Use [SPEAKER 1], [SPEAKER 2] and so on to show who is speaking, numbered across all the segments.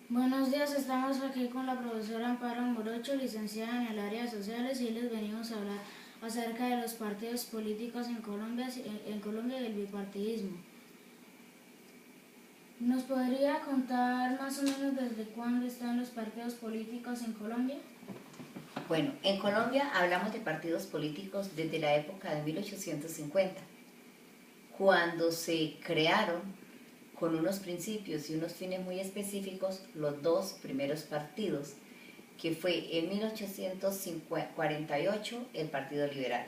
[SPEAKER 1] Buenos días, estamos aquí con la profesora Amparo Morocho, licenciada en el área de sociales, y les venimos a hablar acerca de los partidos políticos en Colombia y el bipartidismo. ¿Nos podría contar más o menos desde cuándo están los partidos políticos en Colombia?
[SPEAKER 2] Bueno, en Colombia hablamos de partidos políticos desde la época de 1850, cuando se crearon con unos principios y unos fines muy específicos los dos primeros partidos, que fue en 1848 el Partido Liberal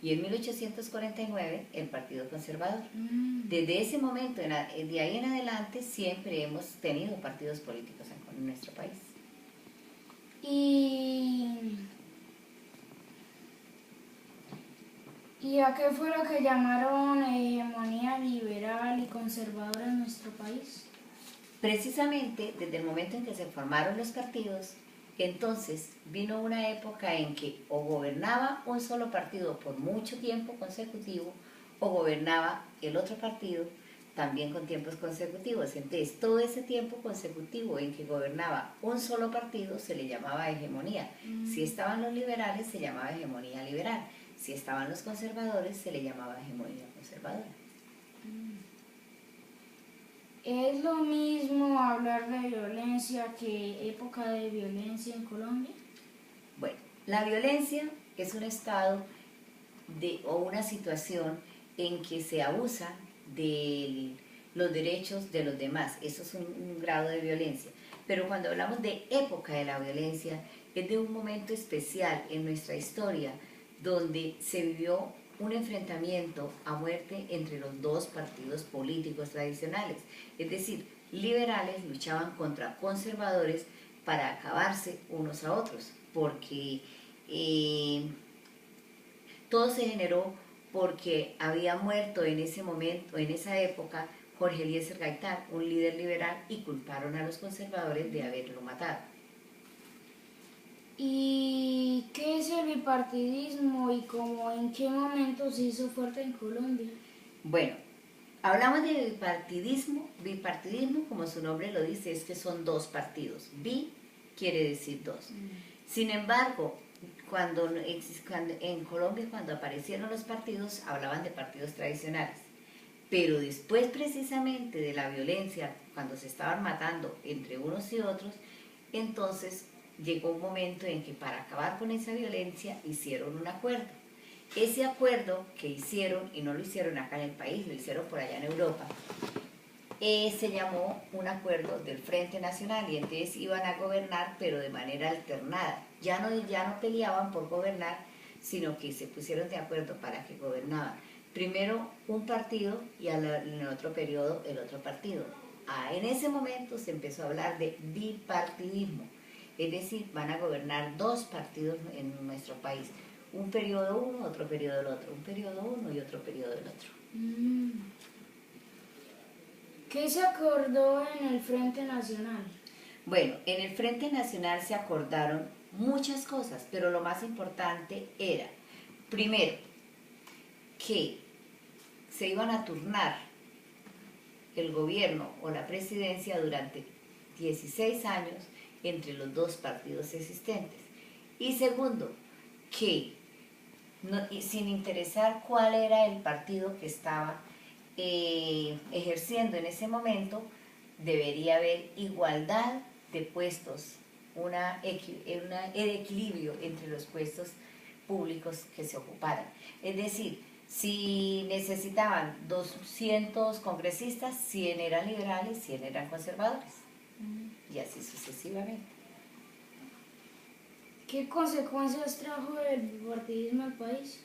[SPEAKER 2] y en 1849 el Partido Conservador. Desde ese momento, de ahí en adelante, siempre hemos tenido partidos políticos en nuestro país.
[SPEAKER 1] ¿Y a qué fue lo que llamaron hegemonía liberal y conservadora en nuestro país?
[SPEAKER 2] Precisamente desde el momento en que se formaron los partidos, entonces vino una época en que o gobernaba un solo partido por mucho tiempo consecutivo o gobernaba el otro partido también con tiempos consecutivos. Entonces todo ese tiempo consecutivo en que gobernaba un solo partido se le llamaba hegemonía. Si estaban los liberales se llamaba hegemonía liberal, si estaban los conservadores se le llamaba hegemonía conservadora.
[SPEAKER 1] ¿Es lo mismo hablar de violencia que época de violencia en Colombia?
[SPEAKER 2] Bueno, la violencia es un estado o una situación en que se abusa de los derechos de los demás. Eso es un grado de violencia. Pero cuando hablamos de época de la violencia, es de un momento especial en nuestra historia donde se vivió un enfrentamiento a muerte entre los dos partidos políticos tradicionales. Es decir, liberales luchaban contra conservadores para acabarse unos a otros, porque todo se generó porque había muerto en ese momento, en esa época, Jorge Eliezer Gaitán, un líder liberal, y culparon a los conservadores de haberlo matado.
[SPEAKER 1] ¿Y qué es el bipartidismo y cómo, en qué momento se hizo fuerte en Colombia?
[SPEAKER 2] Bueno, hablamos de bipartidismo. Bipartidismo, como su nombre lo dice, es que son dos partidos. Bi quiere decir dos. Sin embargo, cuando en Colombia, cuando aparecieron los partidos, hablaban de partidos tradicionales. Pero después precisamente de la violencia, cuando se estaban matando entre unos y otros, entonces llegó un momento en que para acabar con esa violencia hicieron un acuerdo. Ese acuerdo que hicieron, y no lo hicieron acá en el país, lo hicieron por allá en Europa, se llamó un acuerdo del Frente Nacional, y entonces iban a gobernar pero de manera alternada. Ya no peleaban por gobernar, sino que se pusieron de acuerdo para que gobernaban primero un partido y en el otro periodo el otro partido. En ese momento se empezó a hablar de bipartidismo, es decir, van a gobernar dos partidos en nuestro país, un periodo uno, otro periodo el otro, un periodo uno y otro periodo el otro.
[SPEAKER 1] ¿Qué se acordó en el Frente Nacional?
[SPEAKER 2] Bueno, en el Frente Nacional se acordaron muchas cosas, pero lo más importante era, primero, que se iban a turnar el gobierno o la presidencia durante 16 años entre los dos partidos existentes. Y segundo, que sin interesar cuál era el partido que estaba ejerciendo en ese momento, debería haber igualdad de puestos, un equilibrio entre los puestos públicos que se ocuparan. Es decir, si necesitaban 200 congresistas, 100 eran liberales, 100 eran conservadores, y así sucesivamente.
[SPEAKER 1] ¿Qué consecuencias trajo el bipartidismo al país?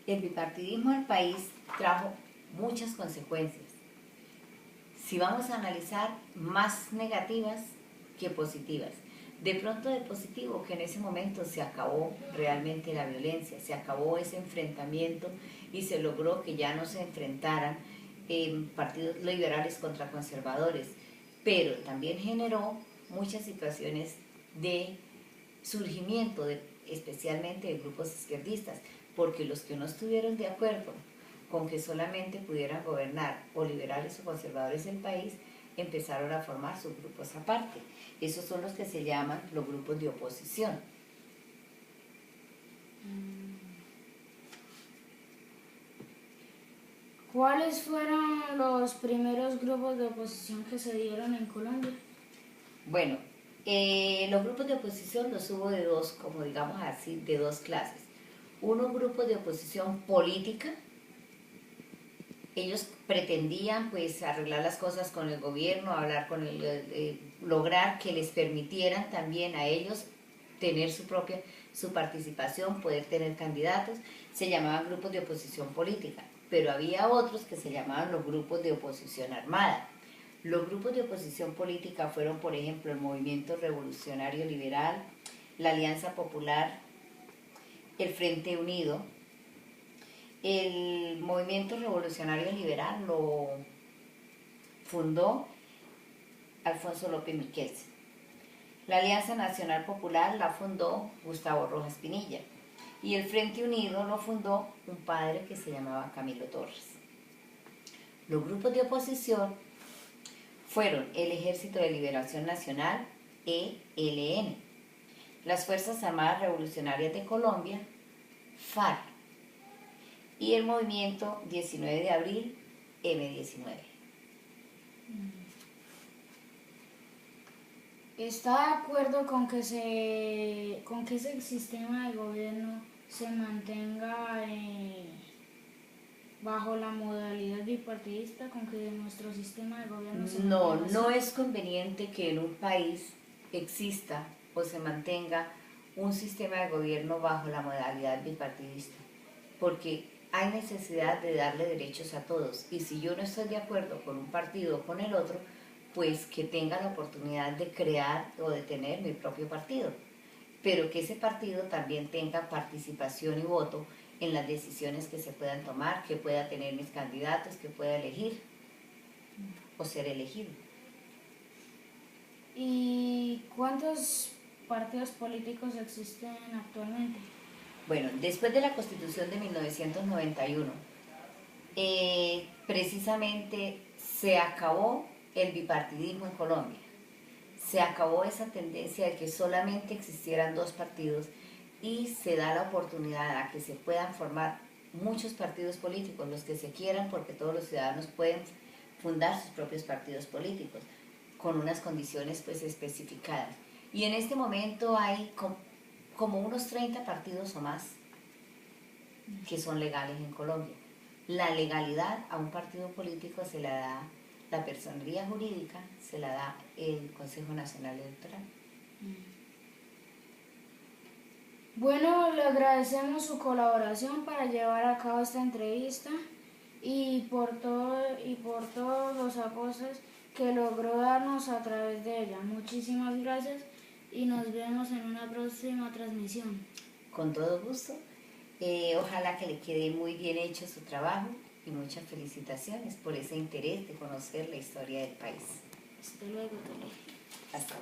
[SPEAKER 2] El bipartidismo al país trajo muchas consecuencias. Si vamos a analizar, más negativas que positivas. De pronto de positivo, que en ese momento se acabó realmente la violencia, se acabó ese enfrentamiento y se logró que ya no se enfrentaran partidos liberales contra conservadores, pero también generó muchas situaciones de surgimiento, especialmente de grupos izquierdistas, porque los que no estuvieron de acuerdo con que solamente pudieran gobernar o liberales o conservadores el país, empezaron a formar sus grupos aparte. Esos son los que se llaman los grupos de oposición.
[SPEAKER 1] ¿Cuáles fueron los primeros grupos de oposición que se dieron en Colombia?
[SPEAKER 2] Bueno, los grupos de oposición los hubo de dos, como digamos así, de dos clases. Unos grupos de oposición política. Ellos pretendían pues arreglar las cosas con el gobierno, hablar con lograr que les permitieran también a ellos tener su participación, poder tener candidatos. Se llamaban grupos de oposición política, pero había otros que se llamaban los grupos de oposición armada. Los grupos de oposición política fueron, por ejemplo, el Movimiento Revolucionario Liberal, la Alianza Popular, el Frente Unido. El Movimiento Revolucionario Liberal lo fundó Alfonso López Miquelsen. La Alianza Nacional Popular la fundó Gustavo Rojas Pinilla. Y el Frente Unido lo fundó un padre que se llamaba Camilo Torres. Los grupos de oposición fueron el Ejército de Liberación Nacional, ELN, las Fuerzas Armadas Revolucionarias de Colombia, FARC, y el Movimiento 19 de Abril, M19.
[SPEAKER 1] ¿Está de acuerdo con que ese sistema de gobierno se mantenga bajo la modalidad bipartidista, con que nuestro sistema de gobierno se mantenga así?
[SPEAKER 2] No es conveniente que en un país exista o se mantenga un sistema de gobierno bajo la modalidad bipartidista, porque hay necesidad de darle derechos a todos, y si yo no estoy de acuerdo con un partido o con el otro, pues que tenga la oportunidad de crear o de tener mi propio partido, pero que ese partido también tenga participación y voto en las decisiones que se puedan tomar, que pueda tener mis candidatos, que pueda elegir o ser elegido.
[SPEAKER 1] ¿Y cuántos partidos políticos existen actualmente?
[SPEAKER 2] Bueno, después de la Constitución de 1991, precisamente se acabó el bipartidismo en Colombia. Se acabó esa tendencia de que solamente existieran dos partidos y se da la oportunidad a que se puedan formar muchos partidos políticos, los que se quieran, porque todos los ciudadanos pueden fundar sus propios partidos políticos con unas condiciones pues especificadas. Y en este momento hay como unos 30 partidos o más que son legales en Colombia. La legalidad a un partido político se la da la personería jurídica, se la da el Consejo Nacional Electoral.
[SPEAKER 1] Bueno, le agradecemos su colaboración para llevar a cabo esta entrevista y por todos los aportes que logró darnos a través de ella. Muchísimas gracias y nos vemos en una próxima transmisión.
[SPEAKER 2] Con todo gusto. Ojalá que le quede muy bien hecho su trabajo y muchas felicitaciones por ese interés de conocer la historia del país.
[SPEAKER 1] Hasta luego, Tole.
[SPEAKER 2] Hasta luego.